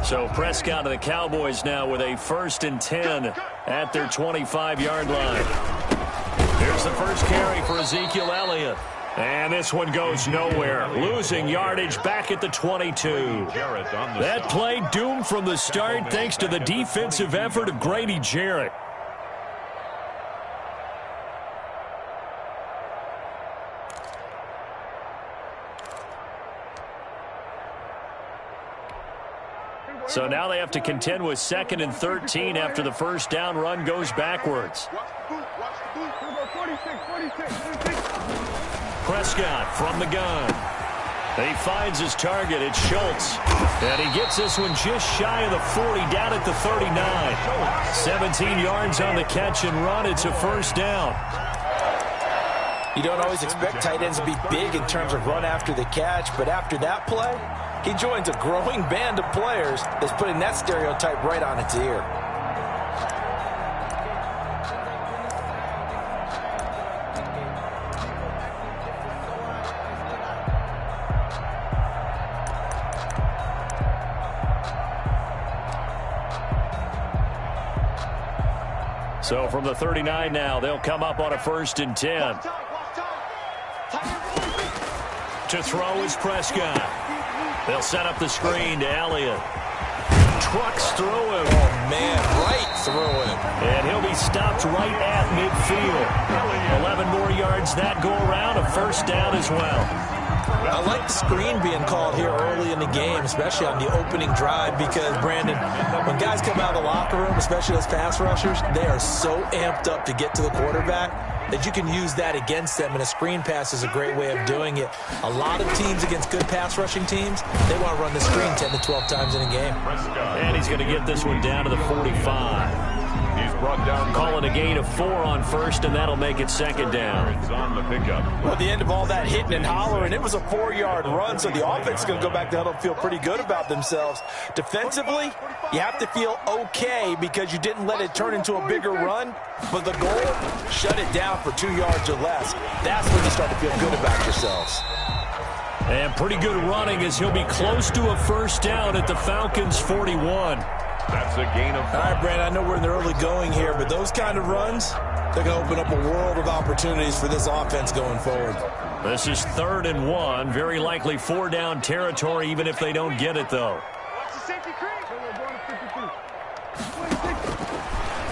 So Prescott of the Cowboys now with a 1st and 10 at their 25-yard line. Here's the first carry for Ezekiel Elliott. And this one goes nowhere. Losing yardage back at the 22. That play doomed from the start thanks to the defensive effort of Grady Jarrett. So now they have to contend with 2nd and 13 after the first down run goes backwards. Prescott from the gun. He finds his target. It's Schultz. And he gets this one just shy of the 40, down at the 39. 17 yards on the catch and run. It's a first down. You don't always expect tight ends to be big in terms of run after the catch, but after that play, he joins a growing band of players that's putting that stereotype right on its ear. So from the 39 now, they'll come up on a 1st and 10. To throw is Prescott. They'll set up the screen to Elliott. Trucks through him. Oh, man, right through him. And he'll be stopped right at midfield. 11 more yards that go around, a first down as well. I like the screen being called here early in the game, especially on the opening drive, because, Brandon, when guys come out of the locker room, especially those pass rushers, they are so amped up to get to the quarterback that you can use that against them, and a screen pass is a great way of doing it. A lot of teams against good pass rushing teams, they want to run the screen 10 to 12 times in a game. And he's going to get this one down to the 45. He's brought down, calling a gain of 4 on first, and that'll make it 2nd down. On the pickup. Well, at the end of all that hitting and hollering, it was a 4-yard run, so the offense is going to go back to huddle and feel pretty good about themselves. Defensively, you have to feel okay because you didn't let it turn into a bigger run, but the goal, shut it down for 2 yards or less. That's when you start to feel good about yourselves. And pretty good running as he'll be close to a first down at the Falcons' 41. That's a gain of 5. All right, Brandon, I know we're in the early going here, but those kind of runs, they're going to open up a world of opportunities for this offense going forward. This is 3rd and 1. Very likely 4-down territory, even if they don't get it, though.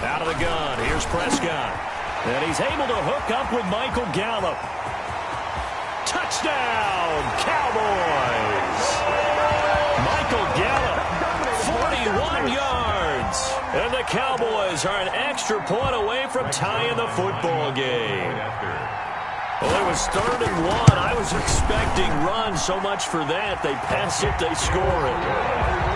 Out of the gun. Here's Prescott. And he's able to hook up with Michael Gallup. Touchdown, Cowboys! Michael Gallup, 41 yards. And the Cowboys are an extra point away from tying the football game. Well, it was 3rd and 1. I was expecting runs. So much for that. They pass it, they score it.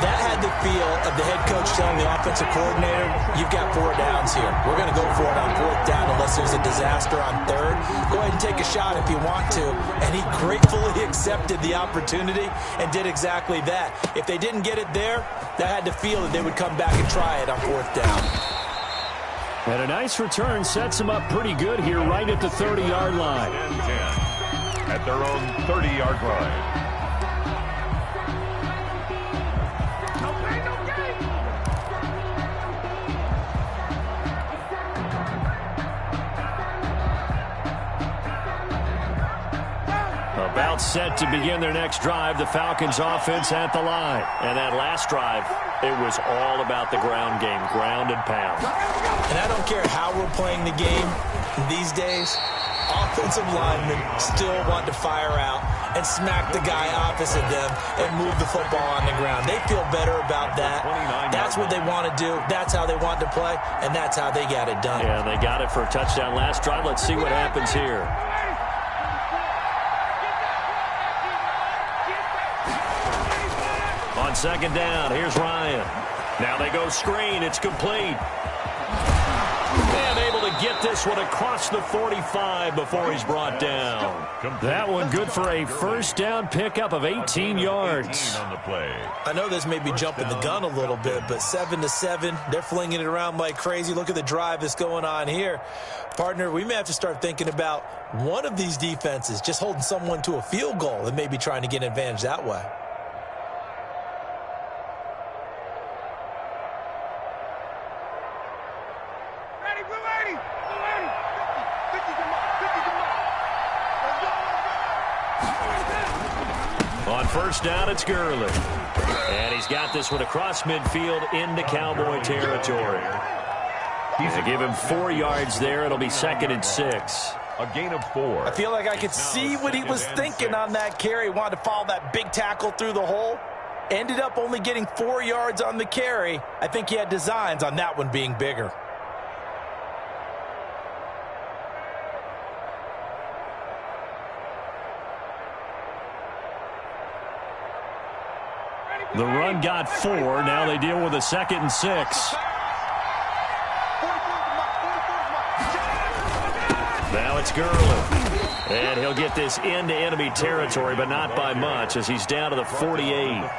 That had the feel of the head coach telling the offensive coordinator, you've got 4 downs here. We're going to go for it on 4th down unless there's a disaster on 3rd. Go ahead and take a shot if you want to. And he gratefully accepted the opportunity and did exactly that. If they didn't get it there, that had to feel that they would come back and try it on 4th down. And a nice return sets them up pretty good here right at the 30-yard line. 10 at their own 30-yard line. About set to begin their next drive, the Falcons offense at the line. And that last drive, it was all about the ground game, ground and pound. And I don't care how we're playing the game these days, offensive linemen still want to fire out and smack the guy opposite them and move the football on the ground. They feel better about that. That's what they want to do. That's how they want to play, and that's how they got it done. Yeah, they got it for a touchdown last drive. Let's see what happens here. On 2nd down, here's Ryan. Now they go screen. It's complete. And able to get this one across the 45 before he's brought down. That one good for a first down pickup of 18 yards. I know this may be jumping the gun a little bit, but 7-7, they're flinging it around like crazy. Look at the drive that's going on here. Partner, we may have to start thinking about one of these defenses just holding someone to a field goal and maybe trying to get an advantage that way. On first down, it's Gurley. And he's got this one across midfield into Cowboy territory. They give him 4 yards there. It'll be 2nd and 6. A gain of 4. I feel like I could see what he was thinking on that carry. Wanted to follow that big tackle through the hole. Ended up only getting 4 yards on the carry. I think he had designs on that one being bigger. The run got 4. Now they deal with a 2nd and 6. Now it's Gurley. And he'll get this into enemy territory, but not by much, as he's down to the 48.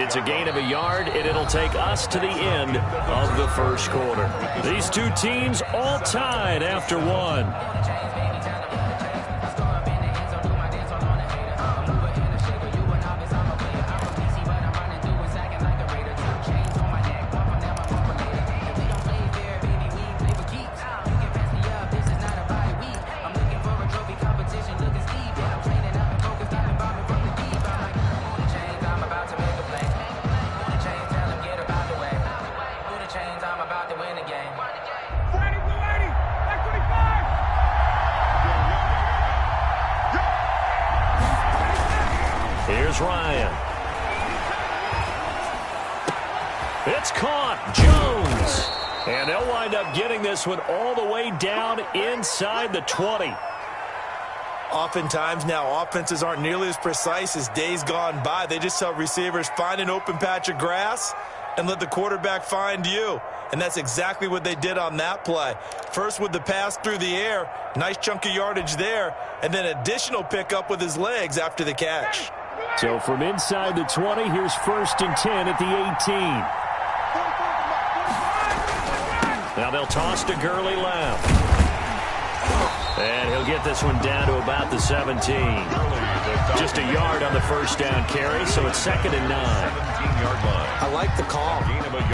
It's a gain of a yard, and it'll take us to the end of the first quarter. These two teams all tied after 1. Here's Ryan. It's caught. Jones. And they'll wind up getting this one all the way down inside the 20. Oftentimes now, offenses aren't nearly as precise as days gone by. They just tell receivers, find an open patch of grass and let the quarterback find you. And that's exactly what they did on that play. First with the pass through the air, nice chunk of yardage there, and then additional pickup with his legs after the catch. So from inside the 20, here's 1st and 10 at the 18. Now they'll toss to Gurley left. And he'll get this one down to about the 17. Just a yard on the first down carry, so it's 2nd and 9. I like the call.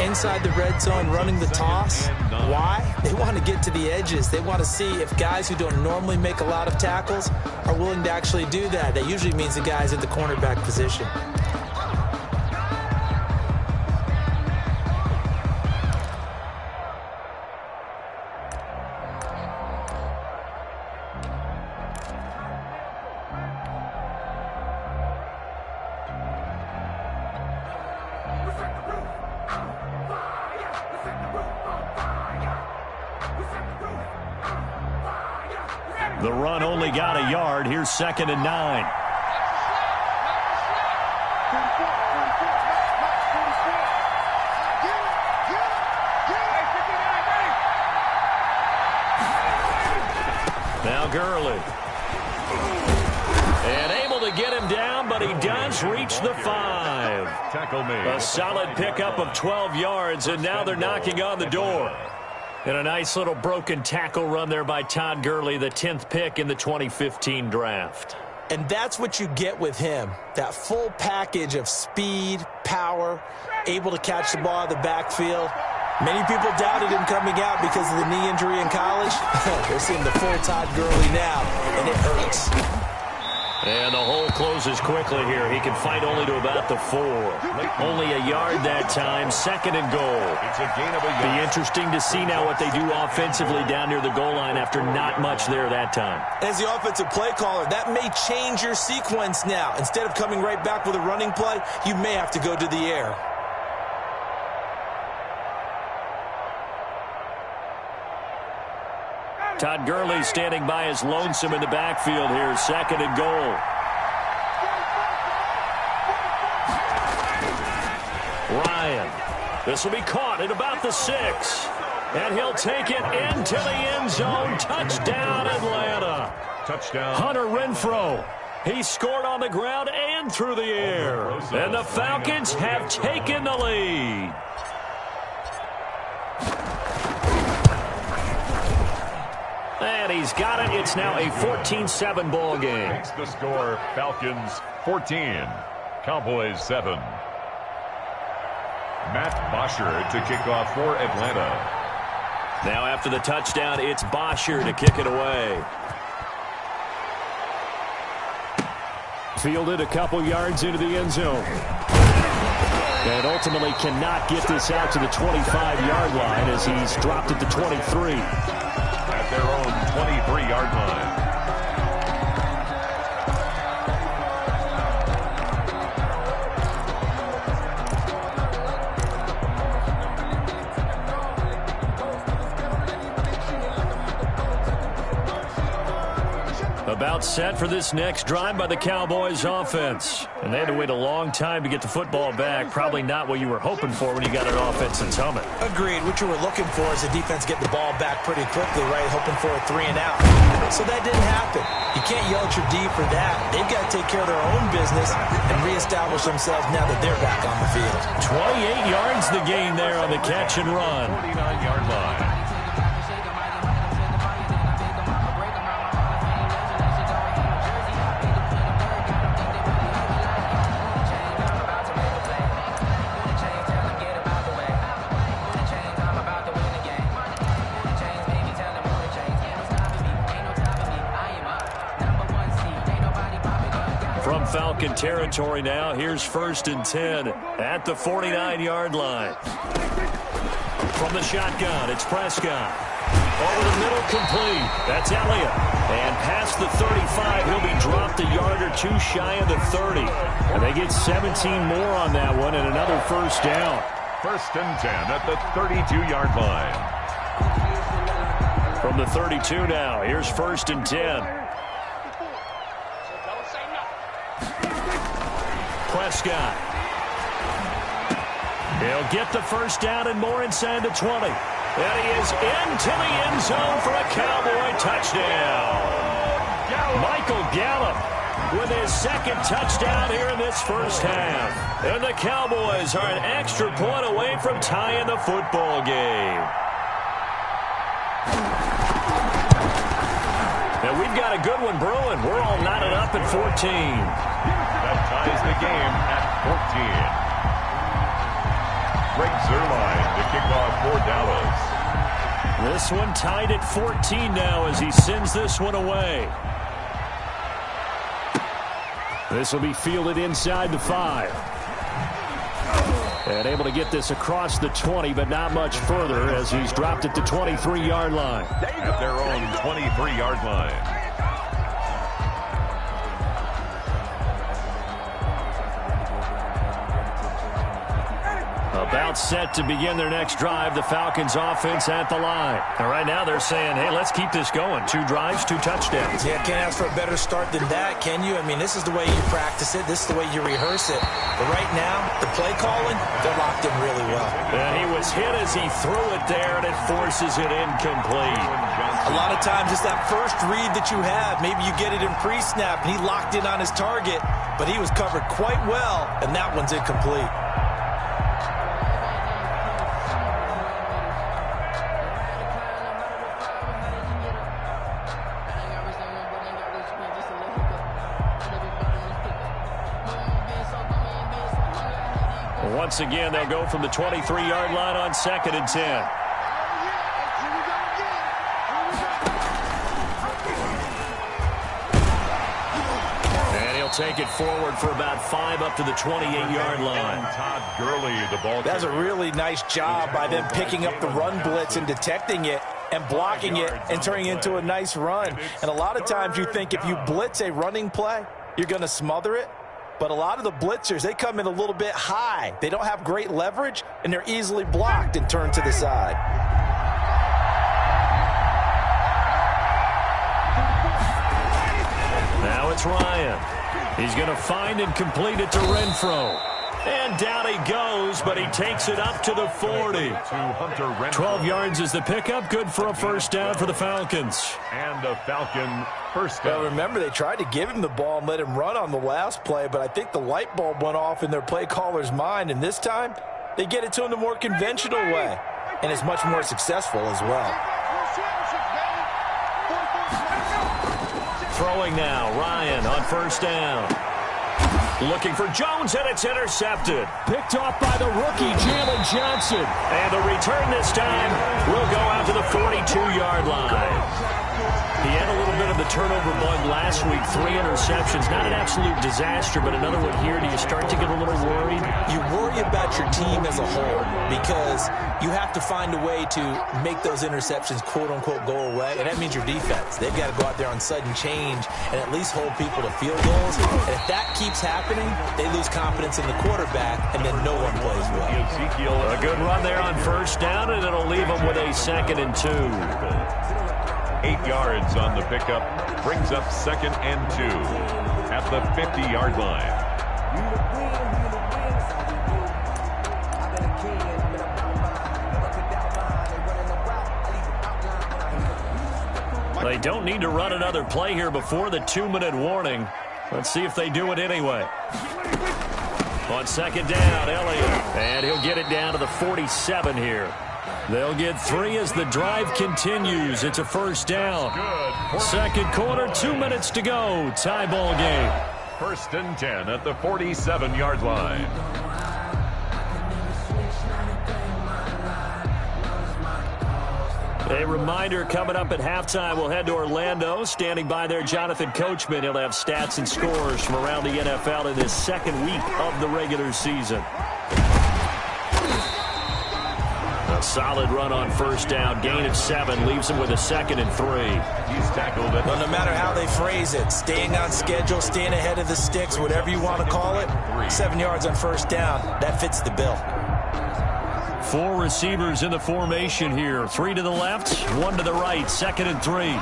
Inside the red zone, running the toss. Why? They want to get to the edges. They want to see if guys who don't normally make a lot of tackles are willing to actually do that. That usually means the guys at the cornerback position. The run only got a yard. Here's 2nd and 9. Now Gurley. And able to get him down, but he does reach the 5. Tackle made. A solid pickup of 12 yards, and now they're knocking on the door. And a nice little broken tackle run there by Todd Gurley, the 10th pick in the 2015 draft. And that's what you get with him, that full package of speed, power, able to catch the ball in the backfield. Many people doubted him coming out because of the knee injury in college. They're seeing the full Todd Gurley now, and it hurts. And the hole closes quickly here. He can fight only to about the 4. Only a yard that time, 2nd and goal. It's a gain of a yard. Be interesting to see now what they do offensively down near the goal line after not much there that time. As the offensive play caller, that may change your sequence now. Instead of coming right back with a running play, you may have to go to the air. Todd Gurley standing by his lonesome in the backfield here, 2nd and goal. Ryan. This will be caught at about the 6. And he'll take it into the end zone. Touchdown, Atlanta. Touchdown. Hunter Renfrow. He scored on the ground and through the air. And the Falcons have taken the lead. And he's got it. It's now a 14-7 ball game. Makes the score Falcons 14, Cowboys 7. Matt Bosher to kick off for Atlanta. Now after the touchdown, it's Bosher to kick it away. Fielded a couple yards into the end zone. And ultimately cannot get this out to the 25-yard line as he's dropped at the 23. At their own 23-yard line. About set for this next drive by the Cowboys offense. And they had to wait a long time to get the football back. Probably not what you were hoping for when you got an offense that's humming. Agreed. What you were looking for is the defense getting the ball back pretty quickly, right? Hoping for a 3 and out. So that didn't happen. You can't yell at your D for that. They've got to take care of their own business and reestablish themselves now that they're back on the field. 28 yards the gain there on the catch and run. 49-yard line. From Falcon territory now, here's 1st and 10 at the 49-yard line. From the shotgun, it's Prescott. Over the middle, complete. That's Elliott. And past the 35, he'll be dropped a yard or two shy of the 30. And they get 17 more on that one and another first down. 1st and 10 at the 32-yard line. From the 32 now, here's 1st and 10. Prescott. He'll get the first down and more inside the 20. And he is into the end zone for a Cowboy touchdown. Michael Gallup with his 2nd touchdown here in this first half. And the Cowboys are an extra point away from tying the football game. And we've got a good one brewing. We're all knotted up at 14. That ties the game at 14. Greg Zuerlein to kick off for Dallas. This one tied at 14 now as he sends this one away. This will be fielded inside the 5. And able to get this across the 20, but not much further as he's dropped at the 23-yard line. At their own 23-yard line. About set to begin their next drive, the Falcons offense at the line. And right now they're saying, hey, let's keep this going. 2 drives, 2 touchdowns. Yeah, can't ask for a better start than that, can you? I mean, this is the way you practice it. This is the way you rehearse it. But right now, the play calling, they're locked in really well. And he was hit as he threw it there, and it forces it incomplete. A lot of times it's that first read that you have. Maybe you get it in pre-snap, and he locked in on his target, but he was covered quite well, and that one's incomplete. Once again, they'll go from the 23-yard line on 2nd and 10. And he'll take it forward for about 5 up to the 28-yard line. Todd Gurley, the ball. That's a really nice job by them picking up the run blitz and detecting it and blocking it and turning it into a nice run. And a lot of times you think if you blitz a running play, you're going to smother it. But a lot of the blitzers, they come in a little bit high. They don't have great leverage, and they're easily blocked and turned to the side. Now it's Ryan. He's going to find and complete it to Renfro. And down he goes, but he takes it up to the 40. 12 yards is the pickup. Good for a first down for the Falcons. And a Falcon first down. Well, remember, they tried to give him the ball and let him run on the last play, but I think the light bulb went off in their play caller's mind, and this time they get it to him the more conventional way, and it's much more successful as well. Throwing now, Ryan on first down. Looking for Jones, and it's intercepted. Picked off by the rookie, Jalen Johnson. And the return this time will go out to the 42-yard line. He had a little bit of the turnover bug last week, 3 interceptions. Not an absolute disaster, but another one here. Do you start to get a little worried? You worry about your team as a whole because you have to find a way to make those interceptions, quote-unquote, go away, and that means your defense. They've got to go out there on sudden change and at least hold people to field goals. And if that keeps happening, they lose confidence in the quarterback, and then no one plays well. A good run there on first down, and it'll leave them with a 2nd and 2. 8 yards on the pickup. Brings up 2nd and 2 at the 50-yard line. They don't need to run another play here before the 2-minute warning. Let's see if they do it anyway. On 2nd down, Elliott. And he'll get it down to the 47 here. They'll get 3 as the drive continues. It's a first down. Second quarter, 2 minutes to go. Tie ball game. 1st and 10 at the 47-yard line. A reminder, coming up at halftime, we'll head to Orlando. Standing by there, Jonathan Coachman. He'll have stats and scores from around the NFL in this 2nd week of the regular season. A solid run on first down. Gain of 7 leaves him with a 2nd and 3. He's tackled it. Well, no matter how they phrase it, staying on schedule, staying ahead of the sticks, whatever you want to call it, 7 yards on first down, that fits the bill. 4 receivers in the formation here. 3 to the left, 1 to the right. 2nd and 3.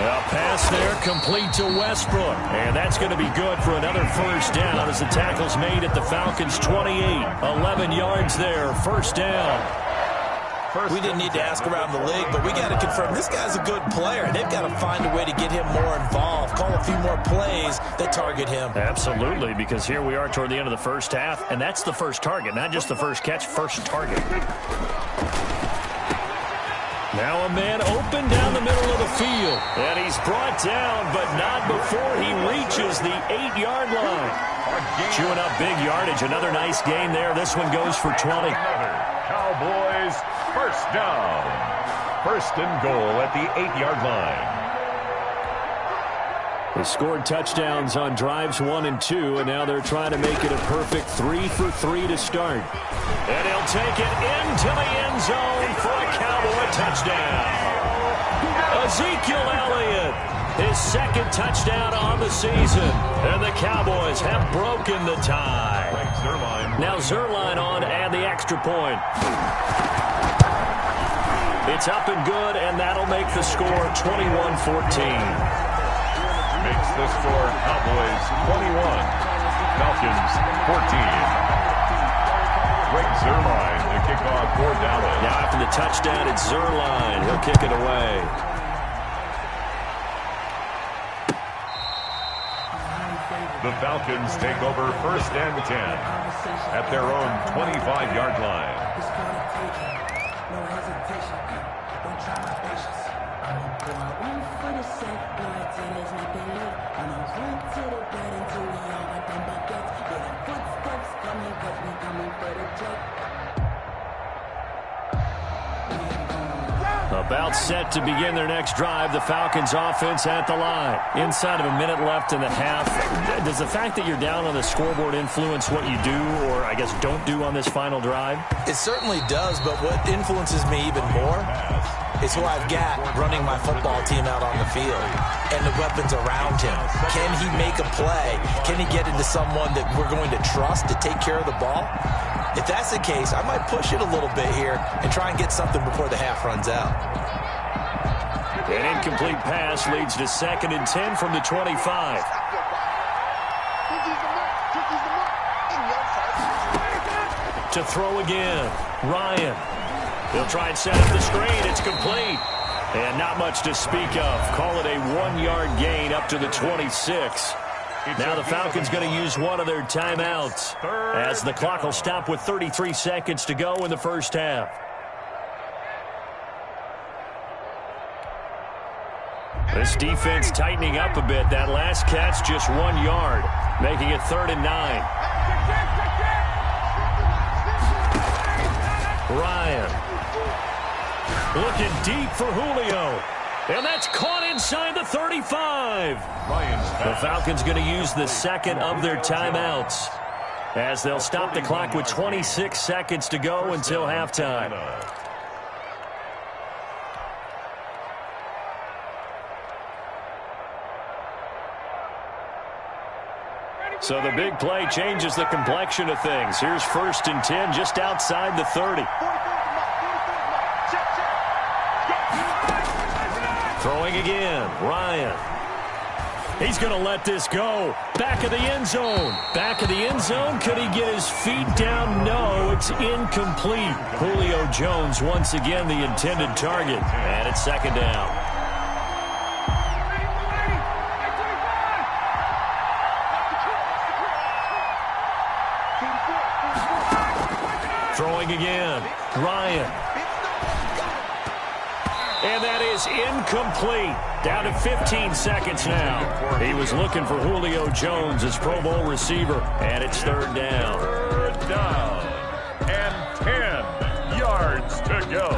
A pass there, complete to Westbrook. And that's going to be good for another first down as the tackle's made at the Falcons' 28. 11 yards there, first down. We didn't need to ask around the league, but we got to confirm this guy's a good player. They've got to find a way to get him more involved, call a few more plays that target him. Absolutely, because here we are toward the end of the first half, and that's the first target, not just the first catch, first target. Now a man open down the middle of the field. And he's brought down, but not before he reaches the 8-yard line. Chewing up big yardage. Another nice gain there. This one goes for 20. Cowboys first down. 1st and goal at the 8-yard line. They scored touchdowns on drives 1 and 2, and now they're trying to make it a perfect 3 for 3 to start. And he'll take it into the end zone for a Cowboy touchdown. Ezekiel Elliott, his 2nd touchdown on the season. And the Cowboys have broken the tie. Now Zerline on and the extra point. It's up and good, and that'll make the score 21-14. Makes the score Cowboys 21, Falcons 14. Greg Zerline, the kickoff for Dallas. Now after the touchdown, it's Zerline. He'll kick it away. The Falcons take over 1st and 10 at their own 25-yard line. About set to begin their next drive. The Falcons offense at the line. Inside of a minute left in the half. Does the fact that you're down on the scoreboard influence what you do, or I guess don't do on this final drive? It certainly does, but what influences me even more is who I've got running my football team out on the field and the weapons around him. Can he make a play? Can he get into someone that we're going to trust to take care of the ball? If that's the case, I might push it a little bit here and try and get something before the half runs out. An incomplete pass leads to 2nd and 10 from the 25. To throw again, Ryan. He'll try and set up the screen. It's complete. And not much to speak of. Call it a 1-yard gain up to the 26. Now the Falcons going to use one of their timeouts as the clock will stop with 33 seconds to go in the first half. This defense tightening up a bit. That last catch just 1 yard, making it 3rd and 9. Ryan looking deep for Julio. And that's caught inside the 35. The Falcons going to use the second of their timeouts as they'll stop the clock with 26 seconds to go until halftime. So the big play changes the complexion of things. Here's 1st and 10 just outside the 30. Throwing again, Ryan. He's going to let this go. Back of the end zone. Back of the end zone. Could he get his feet down? No, it's incomplete. Julio Jones once again the intended target. And it's 2nd down. Throwing again, Ryan. And that is incomplete. Down to 15 seconds now. He was looking for Julio Jones, his Pro Bowl receiver, and it's 3rd down. 3rd down and 10 yards to go.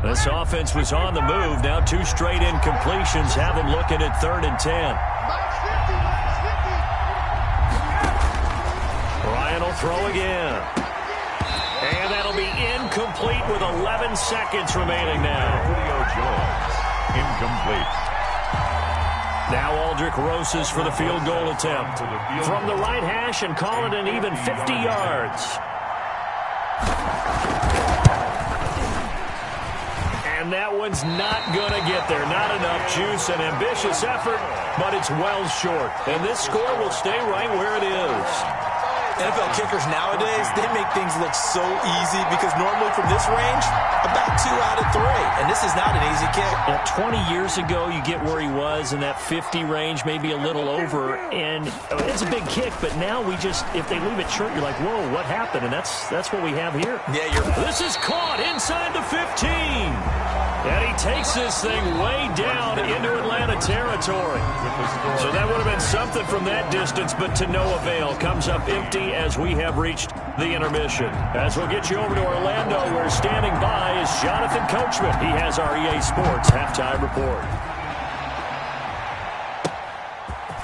This offense was on the move. Now 2 straight incompletions have them looking at 3rd and 10. Ryan will throw again. And that'll be incomplete with 11 seconds remaining now. Julio Jones, incomplete. Now Aldrick Rosas for the field goal attempt. From the right hash and call it an even 50 yards. And that one's not going to get there. Not enough juice, an ambitious effort, but it's well short. And this score will stay right where it is. NFL kickers nowadays, they make things look so easy because normally from this range, about 2 out of 3. And this is not an easy kick. 20 years ago, you get where he was in that 50 range, maybe a little over. And it's a big kick, but now we just, if they leave it short, you're like, whoa, what happened? And that's what we have here. Yeah, This is caught inside the 15. And he takes this thing way down into Atlanta territory. So that would have been something from that distance, but to no avail. Comes up empty as we have reached the intermission. As we'll get you over to Orlando, where standing by is Jonathan Coachman. He has our EA Sports halftime report.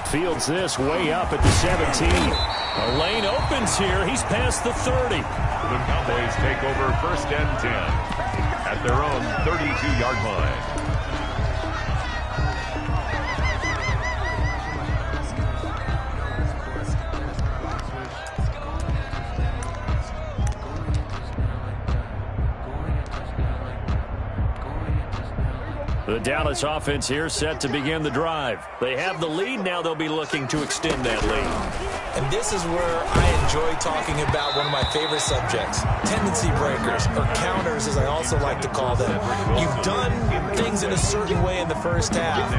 Fields this way up at the 17. A lane opens here. He's past the 30. The Cowboys take over 1st and 10 at their own 32-yard line. The Dallas offense here set to begin the drive. They have the lead. Now they'll be looking to extend that lead. And this is where I enjoy talking about one of my favorite subjects, tendency breakers, or counters as I also like to call them. You've done things in a certain way in the first half,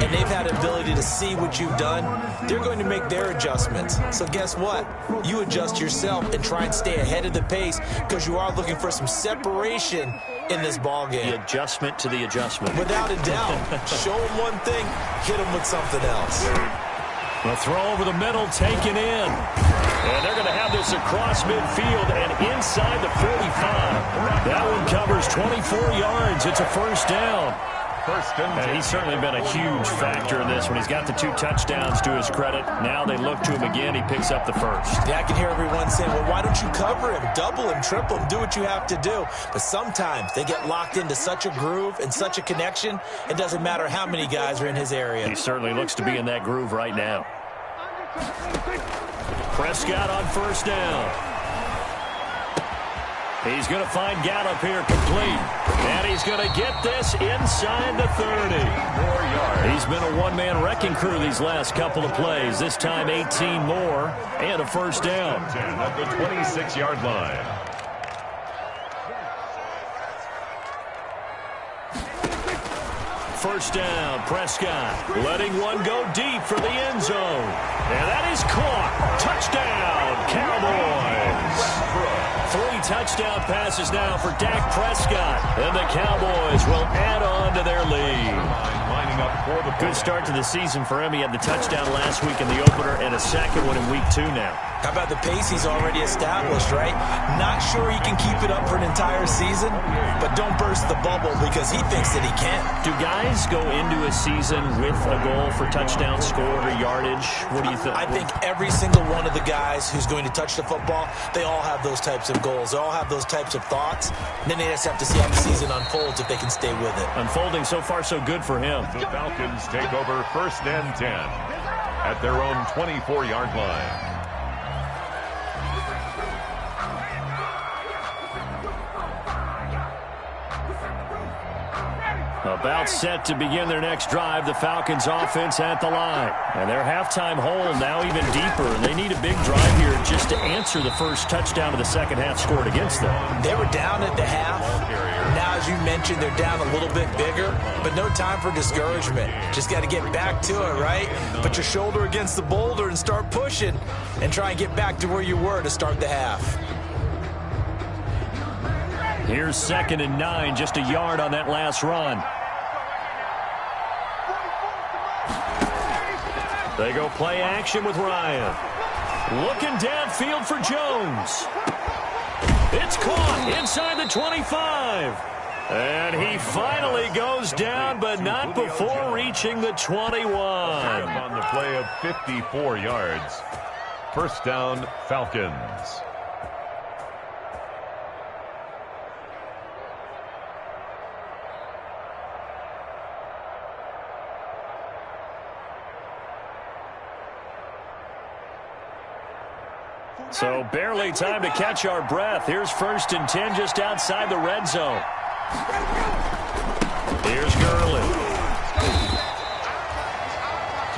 and they've had the ability to see what you've done. They're going to make their adjustments. So guess what? You adjust yourself and try and stay ahead of the pace because you are looking for some separation in this ball game. The adjustment to the adjustment. Without a doubt. Show them one thing, hit them with something else. The throw over the middle taken in. And they're going to have this across midfield and inside the 45. That one covers 24 yards. It's a 1st down. And he's certainly been a huge factor in this when he's got the 2 touchdowns to his credit. Now they look to him again. He picks up the 1st. Yeah, I can hear everyone saying, well, why don't you cover him, double him, triple him, do what you have to do. But sometimes they get locked into such a groove and such a connection, it doesn't matter how many guys are in his area. He certainly looks to be in that groove right now. Prescott on 1st down. He's going to find Gallup here complete. And he's going to get this inside the 30. 4 yards. He's been a one-man wrecking crew these last couple of plays. This time 18 more and a 1st down. At the 26-yard line. First down, Prescott letting one go deep for the end zone. And that is caught. Touchdown, Cowboys. 3 touchdown passes now for Dak Prescott. And the Cowboys will add on to their lead. Good start to the season for him. He had the touchdown last week in the opener and a second one in week 2 now. How about the pace he's already established, right? Not sure he can keep it up for an entire season, but don't burst the bubble because he thinks that he can. Do guys go into a season with a goal for touchdown scored or yardage? What do you think? I think every single one of the guys who's going to touch the football, they all have those types of goals. They all have those types of thoughts. And then they just have to see how the season unfolds if they can stay with it. Unfolding so far so good for him. The Falcons take over 1st and 10 at their own 24-yard line. About set to begin their next drive, the Falcons offense at the line. And their halftime hole now even deeper, and they need a big drive here just to answer the first touchdown of the second half scored against them. They were down at the half. Now, as you mentioned, they're down a little bit bigger, but no time for discouragement. Just got to get back to it, right? Put your shoulder against the boulder and start pushing and try and get back to where you were to start the half. Here's 2nd and 9, just a yard on that last run. They go play action with Ryan. Looking downfield for Jones. It's caught inside the 25. And he finally goes down, but not before reaching the 21. On the play of 54 yards. 1st down, Falcons. So barely time to catch our breath. Here's 1st and 10 just outside the red zone. Here's Gurley.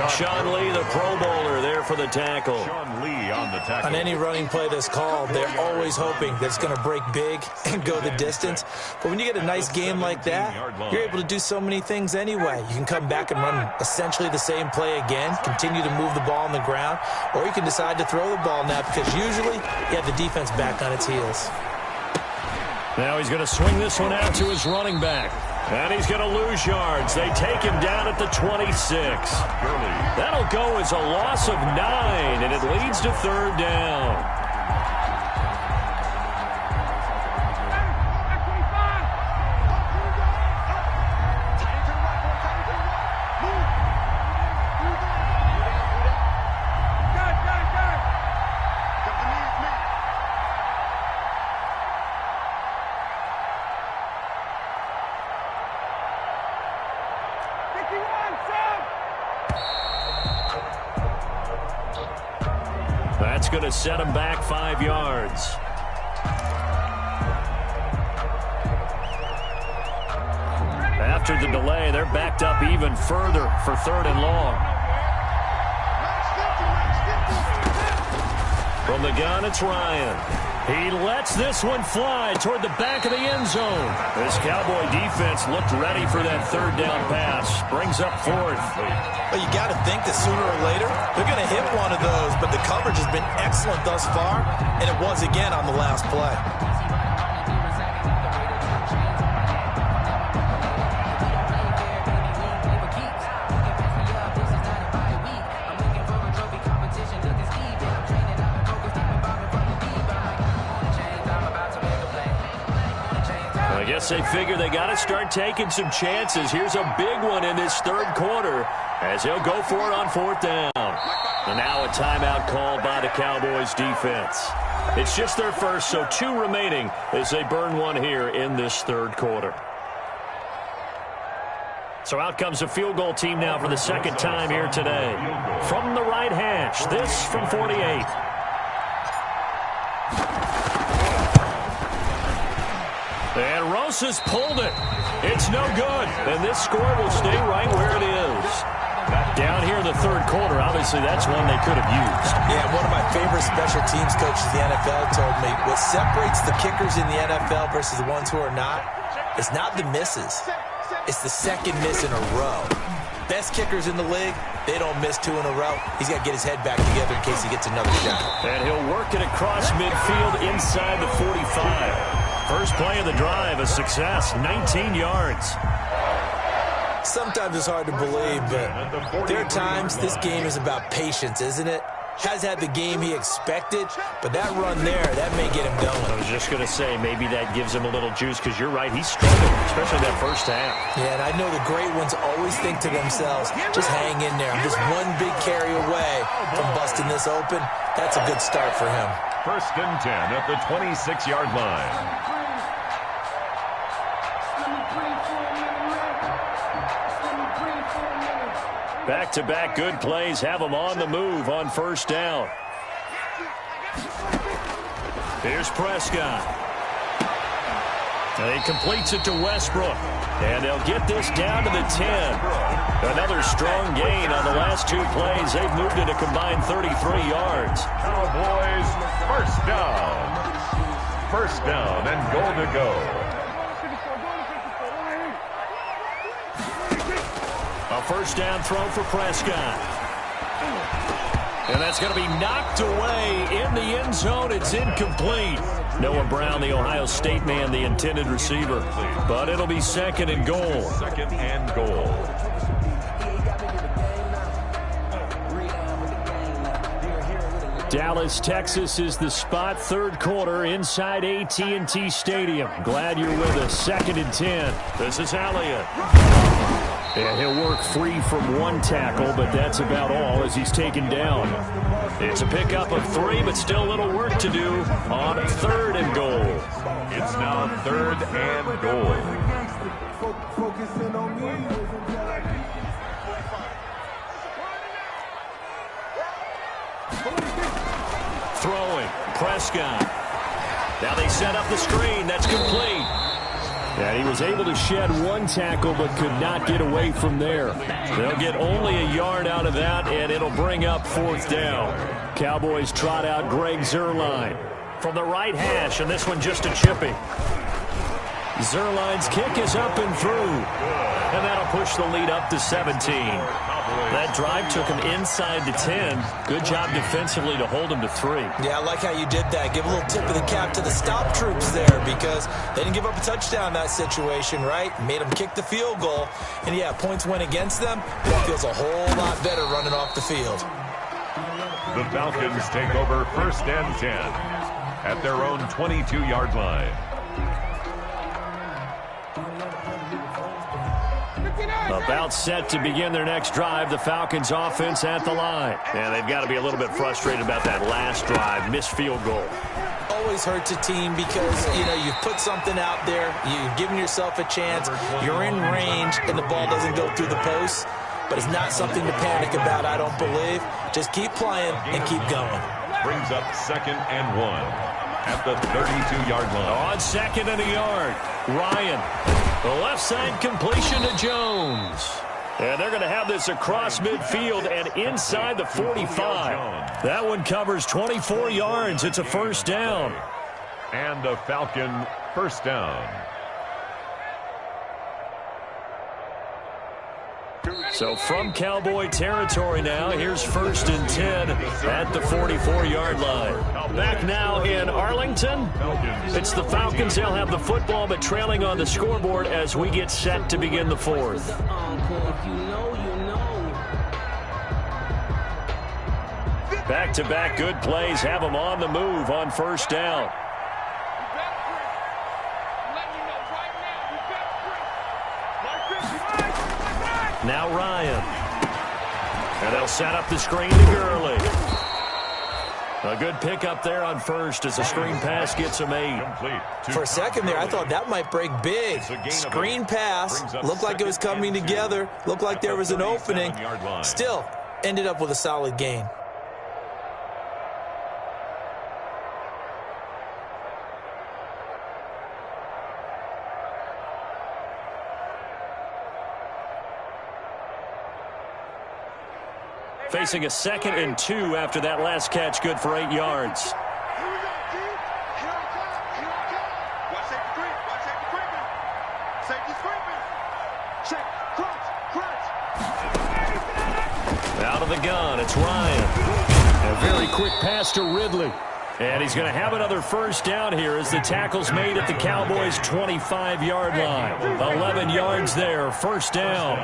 Sean Lee, the Pro Bowler, there for the tackle. Sean Lee on the tackle. On any running play that's called, they're always hoping that it's going to break big and go the distance. But when you get a nice game like that, you're able to do so many things anyway. You can come back and run essentially the same play again, continue to move the ball on the ground, or you can decide to throw the ball now because usually you have the defense back on its heels. Now he's going to swing this one out to his running back. And he's going to lose yards. They take him down at the 26. That'll go as a loss of 9, and it leads to 3rd down. That's going to set him back 5 yards. After the delay, they're backed up even further for 3rd and long. From the gun, it's Ryan. He lets this one fly toward the back of the end zone. This Cowboy defense looked ready for that 3rd down pass. Brings up 4th. Well, you got to think that sooner or later they're going to hit one of those, but the coverage has been excellent thus far, and it was again on the last play. I guess they figure they got to start taking some chances. Here's a big one in this 3rd quarter as he'll go for it on 4th down. And now a timeout called by the Cowboys defense. It's just their first, so 2 remaining as they burn one here in this 3rd quarter. So out comes a field goal team now for the 2nd time here today. From the right hash, this from 48. And Rosas pulled it. It's no good. And this score will stay right where it is. Down here in the 3rd quarter, obviously that's one they could have used. Yeah, one of my favorite special teams coaches in the NFL told me what separates the kickers in the NFL versus the ones who are not is not the misses. It's the 2nd miss in a row. Best kickers in the league, they don't miss 2 in a row. He's got to get his head back together in case he gets another shot. And he'll work it across midfield inside the 45. First play of the drive, a success, 19 yards. Sometimes it's hard to believe, but there are times this game is about patience, isn't it? Has had the game he expected, but that run there, that may get him going. I was just going to say, maybe that gives him a little juice, because you're right, he's struggling, especially that first half. Yeah, and I know the great ones always think to themselves, just hang in there. I'm just one big carry away from busting this open. That's a good start for him. First and 10 at the 26-yard line. Back-to-back good plays have him on the move on first down. Here's Prescott. And he completes it to Westbrook. And they'll get this down to the 10. Another strong gain on the last two plays. They've moved it a combined 33 yards. Cowboys, first down. First down and goal to go. A first down throw for Prescott. And that's going to be knocked away in the end zone. It's incomplete. Noah Brown, the Ohio State man, the intended receiver. But it'll be second and goal. Second and goal. Dallas, Texas is the spot. Third quarter inside AT&T Stadium. Glad you're with us. Second and 10. This is Elliott. And he'll work free from one tackle, but that's about all as he's taken down. It's a pickup of 3, but still a little work to do on third and goal. It's now third and goal. Throwing, Prescott. Now they set up the screen. That's complete. And he was able to shed one tackle but could not get away from there. They'll get only a yard out of that, and it'll bring up fourth down. Cowboys trot out Greg Zuerlein From the right hash, and this one just a chipping. Zuerlein's kick is up and through. And that'll push the lead up to 17. That drive took him inside the 10. Good job defensively to hold him to 3. Yeah, I like how you did that. Give a little tip of the cap to the stop troops there because they didn't give up a touchdown in that situation, right? Made them kick the field goal. And, yeah, points went against them. That feels a whole lot better running off the field. The Falcons take over first and 10 at their own 22-yard line. About set to begin their next drive, the Falcons offense at the line. And they've got to be a little bit frustrated about that last drive, missed field goal. Always hurts a team because, you've put something out there, you've given yourself a chance, you're in range, and the ball doesn't go through the post. But it's not something to panic about, I don't believe. Just keep playing and keep going. Brings up second and 1 at the 32-yard line. On second and a yard, Ryan. The left side completion to Jones. And they're going to have this across midfield and inside the 45. That one covers 24 yards. It's a first down. And a Falcon first down. So from Cowboy territory now, here's first and 10 at the 44-yard line. Back now in Arlington, it's the Falcons. They'll have the football, but trailing on the scoreboard as we get set to begin the fourth. Back-to-back good plays have them on the move on first down. Now Ryan. And they'll set up the screen to Gurley. A good pickup there on first as the screen pass gets him 8. For a second there, I thought that might break big. Screen pass. Looked like it was coming together. Looked like there was an opening. Still, ended up with a solid gain. Facing a second and 2 after that last catch, good for 8 yards. Out of the gun, it's Ryan. A very quick pass to Ridley. And he's going to have another first down here as the tackle's made at the Cowboys' 25-yard line. 11 yards there, first down.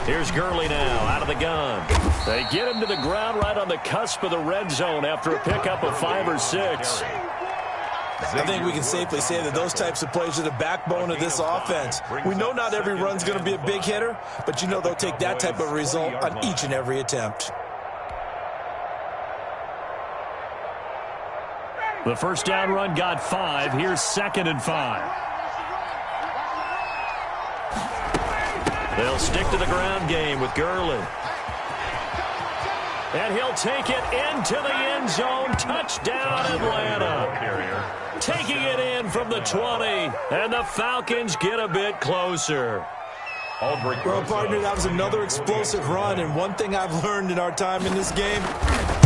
Here's Gurley now out of the gun. They get him to the ground right on the cusp of the red zone after a pickup of 5 or 6. I think we can safely say that those types of plays are the backbone of this offense. We know not every run's going to be a big hitter, but you know they'll take that type of result on each and every attempt. The first down run got 5. Here's 2nd and 5. They'll stick to the ground game with Gurley. And he'll take it into the end zone. Touchdown, Atlanta. Taking it in from the 20. And the Falcons get a bit closer. Well, partner, that was another explosive run. And one thing I've learned in our time in this game,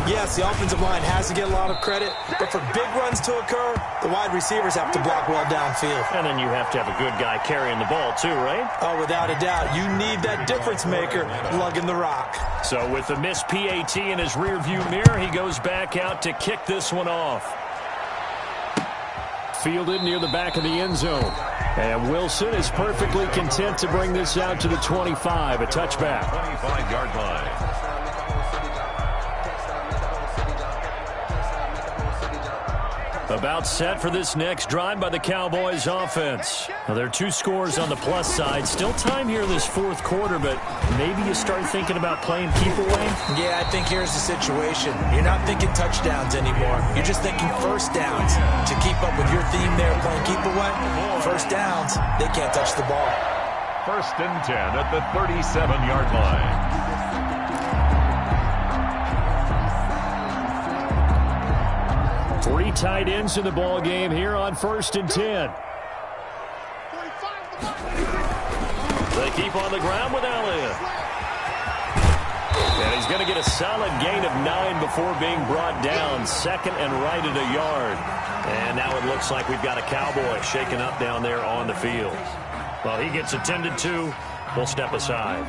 yes, the offensive line has to get a lot of credit, but for big runs to occur, the wide receivers have to block well downfield. And then you have to have a good guy carrying the ball too, right? Oh, without a doubt. You need that difference maker lugging the rock. So with the missed PAT in his rearview mirror, he goes back out to kick this one off. Fielded near the back of the end zone. And Wilson is perfectly content to bring this out to the 25, a touchback. 25-yard line. About set for this next drive by the Cowboys offense. Now, there are 2 scores on the plus side. Still time here in this 4th quarter, but maybe you start thinking about playing keep away? Yeah, I think here's the situation. You're not thinking touchdowns anymore. You're just thinking first downs. To keep up with your theme there, playing keep away, first downs, they can't touch the ball. 1st and 10 at the 37-yard line. 3 tight ends in the ball game here on 1st and 10. They keep on the ground with Elliott. And he's going to get a solid gain of 9 before being brought down. 2nd and right at a yard. And now it looks like we've got a Cowboy shaken up down there on the field. Well, he gets attended to. We'll step aside.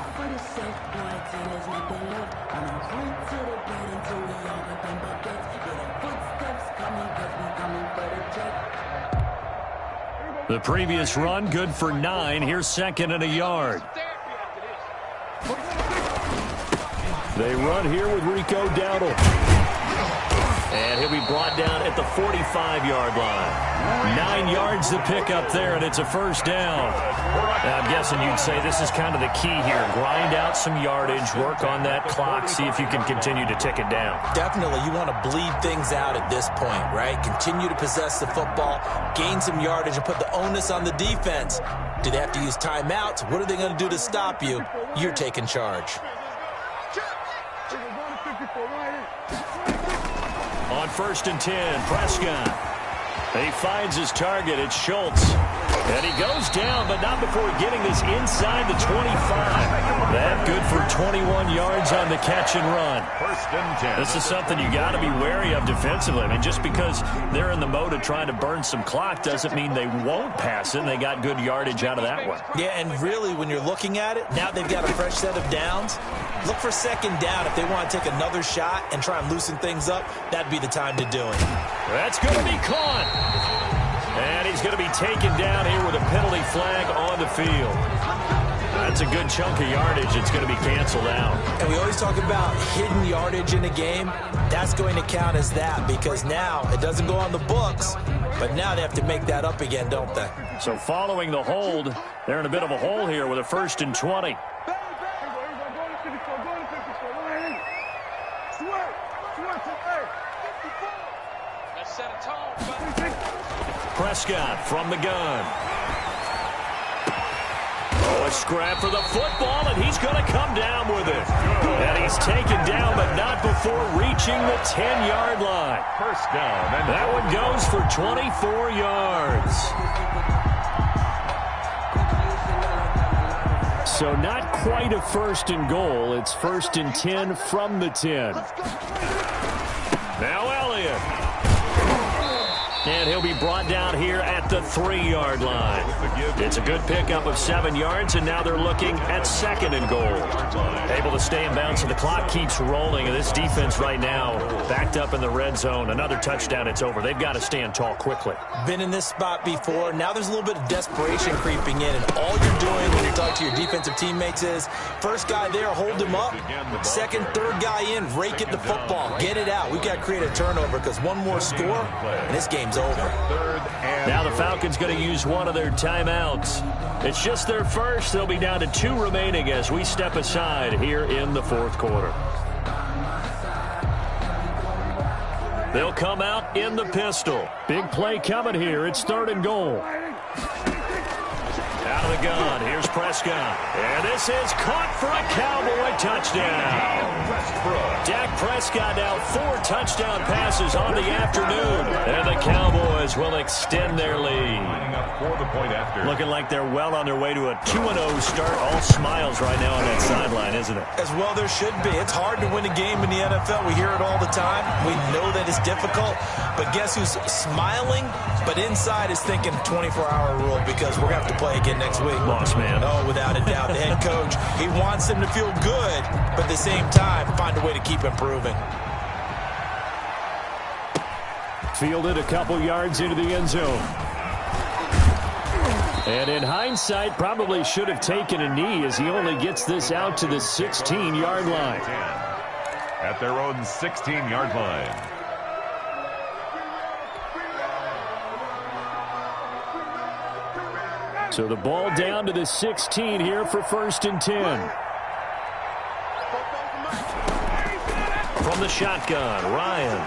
The previous run, good for 9. Here's 2nd and a yard. They run here with Rico Dowdle. And he'll be brought down at the 45-yard line. 9 yards to pick up there, and it's a first down. Now, I'm guessing you'd say this is kind of the key here. Grind out some yardage, work on that clock, see if you can continue to tick it down. Definitely, you want to bleed things out at this point, right? Continue to possess the football, gain some yardage, and put the onus on the defense. Do they have to use timeouts? What are they going to do to stop you? You're taking charge. On 1st and 10, Prescott. He finds his target. It's Schultz. And he goes down, but not before getting this inside the 25. That good for 21 yards on the catch and run. 1st and 10. This is something you got to be wary of defensively. I mean, just because they're in the mode of trying to burn some clock doesn't mean they won't pass it, and they got good yardage out of that one. Yeah, and really, when you're looking at it, now they've got a fresh set of downs. Look for 2nd down. If they want to take another shot and try and loosen things up, that'd be the time to do it. That's going to be caught. And he's going to be taken down here with a penalty flag on the field. That's a good chunk of yardage. It's going to be canceled out. And we always talk about hidden yardage in a game. That's going to count as that because now it doesn't go on the books, but now they have to make that up again, don't they? So following the hold, they're in a bit of a hole here with a 1st and 20. Prescott from the gun. Oh, a scrap for the football, and he's going to come down with it. And he's taken down, but not before reaching the 10-yard line. First down. And that one goes for 24 yards. So not quite a 1st and goal. It's 1st and 10 from the 10. Now Elliott. And he'll be brought down here at the 3-yard line. It's a good pickup of 7 yards, and now they're looking at 2nd and goal. Able to stay in bounds, so the clock keeps rolling. And this defense right now backed up in the red zone. Another touchdown, it's over. They've got to stand tall quickly. Been in this spot before. Now there's a little bit of desperation creeping in, and all you're doing when you're talking to your defensive teammates is first guy there, hold him up. Second, third guy in, rake it the football. Get it out. We've got to create a turnover because one more score, and this game's over. Now the Falcons going to use one of their timeouts. It's just their first. They'll be down to 2 remaining as we step aside here in the 4th quarter. They'll come out in the pistol. Big play coming here. It's 3rd and goal. Out of the gun. Here's Prescott. And this is caught for a Cowboy touchdown. Dak Prescott now 4 touchdown passes on the afternoon. And the Cowboys will extend their lead. Looking like they're well on their way to a 2-0 start. All smiles right now on that sideline, isn't it? As well there should be. It's hard to win a game in the NFL. We hear it all the time. We know that it's difficult. But guess who's smiling? But inside is thinking 24-hour rule because we're going to have to play again next week. Boss man. Oh, without a doubt. The head coach, he wants them to feel good, but at the same time, find a way to keep improving. Fielded a couple yards into the end zone. And in hindsight, probably should have taken a knee as he only gets this out to the 16-yard line. At their own 16-yard line. So the ball down to the 16 here for 1st and 10. From the shotgun, Ryan.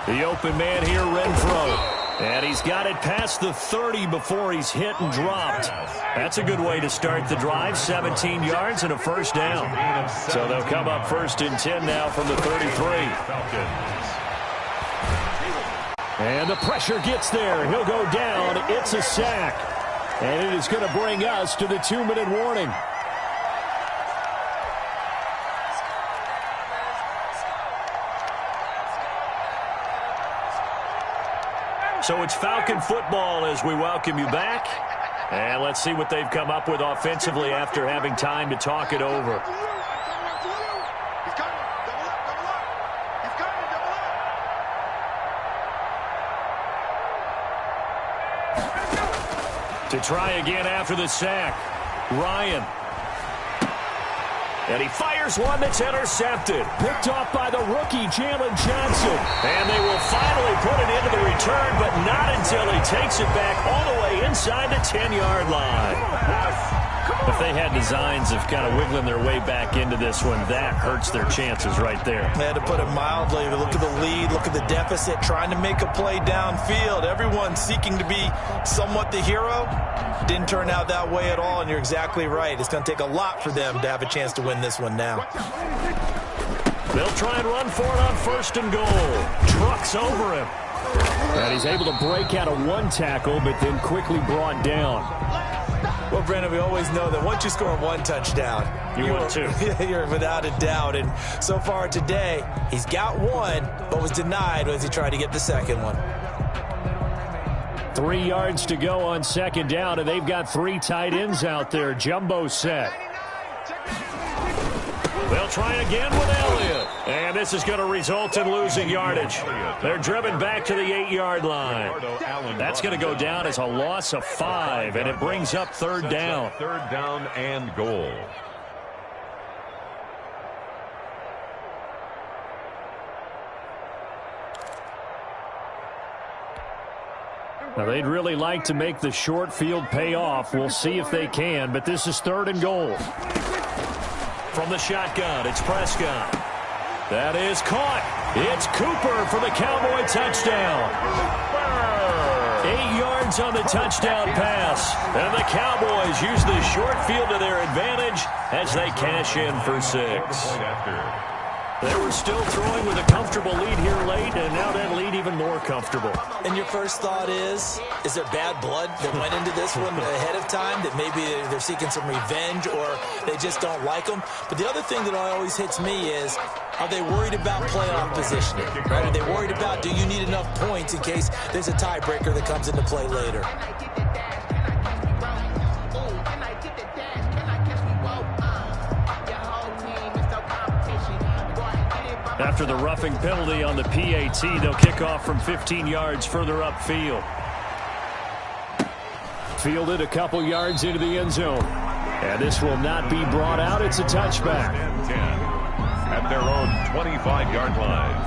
The open man here, Renfro. And he's got it past the 30 before he's hit and dropped. That's a good way to start the drive. 17 yards and a 1st down. So they'll come up 1st and 10 now from the 33. And the pressure gets there. He'll go down. It's a sack. And it is going to bring us to the 2-minute warning. So it's Falcon football as we welcome you back. And let's see what they've come up with offensively after having time to talk it over. To try again after the sack, Ryan. And he fires one that's intercepted. Picked off by the rookie, Jalen Johnson. And they will finally put it into the return, but not until he takes it back all the way inside the 10-yard line. If they had designs of kind of wiggling their way back into this one, that hurts their chances right there. They had to put it mildly. Look at the lead. Look at the deficit. Trying to make a play downfield. Everyone seeking to be somewhat the hero. Didn't turn out that way at all, and you're exactly right. It's going to take a lot for them to have a chance to win this one now. They'll try and run for it on 1st and goal. Trucks over him. And he's able to break out of one tackle, but then quickly brought down. Well, Brandon, we always know that once you score 1 touchdown, you win 2. You're without a doubt. And so far today, he's got 1, but was denied as he tried to get the 2nd one. 3 yards to go on 2nd down, and they've got 3 tight ends out there. Jumbo set. They'll try again with Elliott. And this is going to result in losing yardage. They're driven back to the 8-yard line. That's going to go down as a loss of 5, and it brings up 3rd down. 3rd down and goal. Now, they'd really like to make the short field pay off. We'll see if they can, but this is 3rd and goal. From the shotgun, it's Prescott. That is caught. It's Cooper for the Cowboy touchdown. 8 yards on the touchdown pass. And the Cowboys use the short field to their advantage as they cash in for 6. They were still throwing with a comfortable lead here late, and now that lead even more comfortable. And your first thought is there bad blood that went into this one ahead of time, that maybe they're seeking some revenge or they just don't like them? But the other thing that always hits me is Are they worried about playoff positioning? Right? Are they worried about, do you need enough points in case there's a tiebreaker that comes into play later? After the roughing penalty on the PAT, they'll kick off from 15 yards further upfield. Fielded a couple yards into the end zone. And this will not be brought out. It's a touchback. 10 at their own 25-yard line.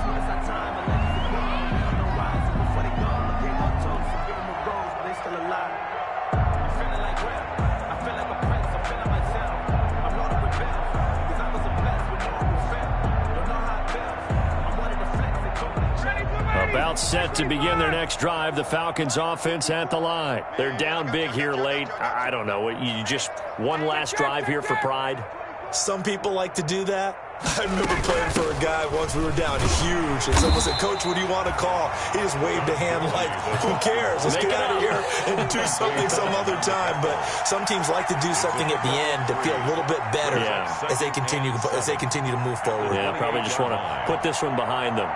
About set to begin their next drive, the Falcons offense at the line. They're down big here late. I don't know. You just one last drive here for pride? Some people like to do that. I remember playing for a guy once. We were down huge, and someone said, "Coach, what do you want to call?" He just waved a hand like, who cares? Let's get out of here and do something some other time. But some teams like to do something at the end to feel a little bit better as they continue to move forward. Yeah, probably just want to put this one behind them.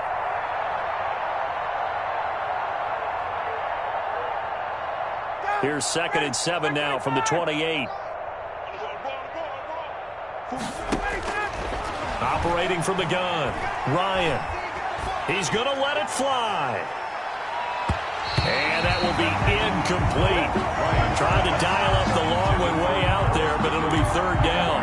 Here's 2nd and 7 now from the 28. Operating from the gun, Ryan. He's going to let it fly. And that will be incomplete. Trying to dial up the long way out there, but it'll be 3rd down.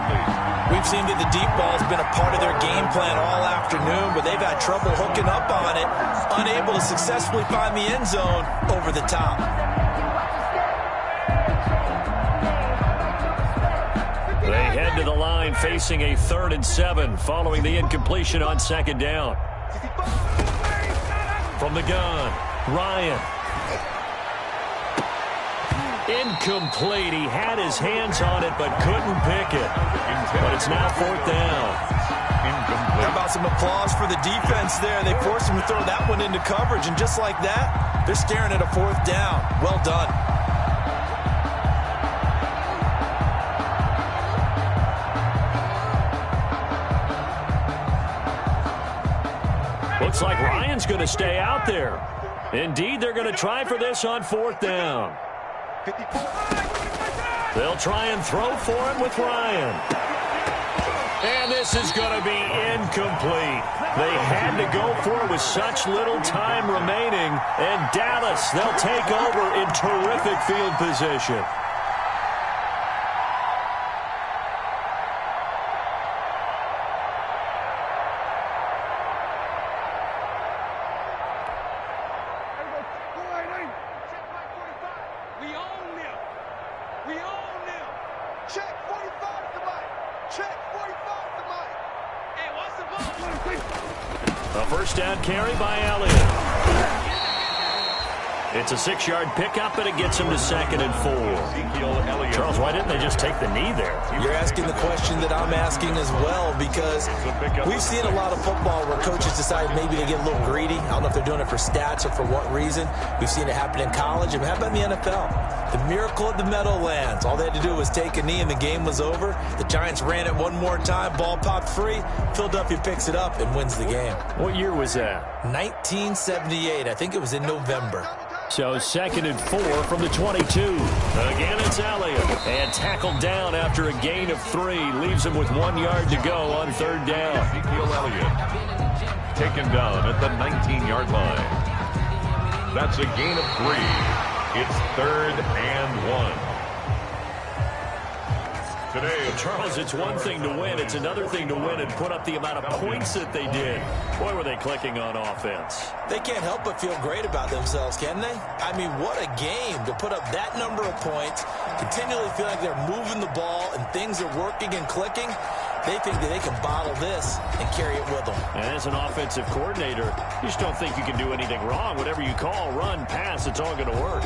We've seen that the deep ball has been a part of their game plan all afternoon, but they've had trouble hooking up on it, unable to successfully find the end zone over the top. They head to the line facing a 3rd and 7 following the incompletion on 2nd down. From the gun, Ryan. Incomplete. He had his hands on it but couldn't pick it. But it's now 4th down. How about some applause for the defense there? They forced him to throw that one into coverage, and just like that, they're staring at a 4th down. Well done. Looks like Ryan's going to stay out there. Indeed, they're going to try for this on 4th down. They'll try and throw for it with Ryan. And this is going to be incomplete. They had to go for it with such little time remaining. And Dallas, they'll take over in terrific field position. A 1st down carry by Elliott. It's a 6-yard pickup, and it gets him to 2nd and 4. Charles, why didn't they just take the knee there? You're asking the question that I'm asking as well, because we've seen a lot of football where coaches decide maybe to get a little greedy. I don't know if they're doing it for stats or for what reason. We've seen it happen in college, and how about in the NFL? The miracle of the Meadowlands. All they had to do was take a knee, and the game was over. The Giants ran it one more time. Ball popped free. Philadelphia picks it up and wins the game. What year was that? 1978. I think it was in November. So 2nd and 4 from the 22. Again, it's Elliott. And tackled down after a gain of 3. Leaves him with 1 yard to go on 3rd down. Ezekiel Elliott taken down at the 19-yard line. That's a gain of 3. It's 3rd and 1. Today, Charles, it's one thing to win. It's another thing to win and put up the amount of points that they did. Boy, were they clicking on offense. They can't help but feel great about themselves, can they? I mean, what a game to put up that number of points, continually feel like they're moving the ball and things are working and clicking. They think that they can bottle this and carry it with them. And as an offensive coordinator, you just don't think you can do anything wrong. Whatever you call, run, pass, it's all going to work.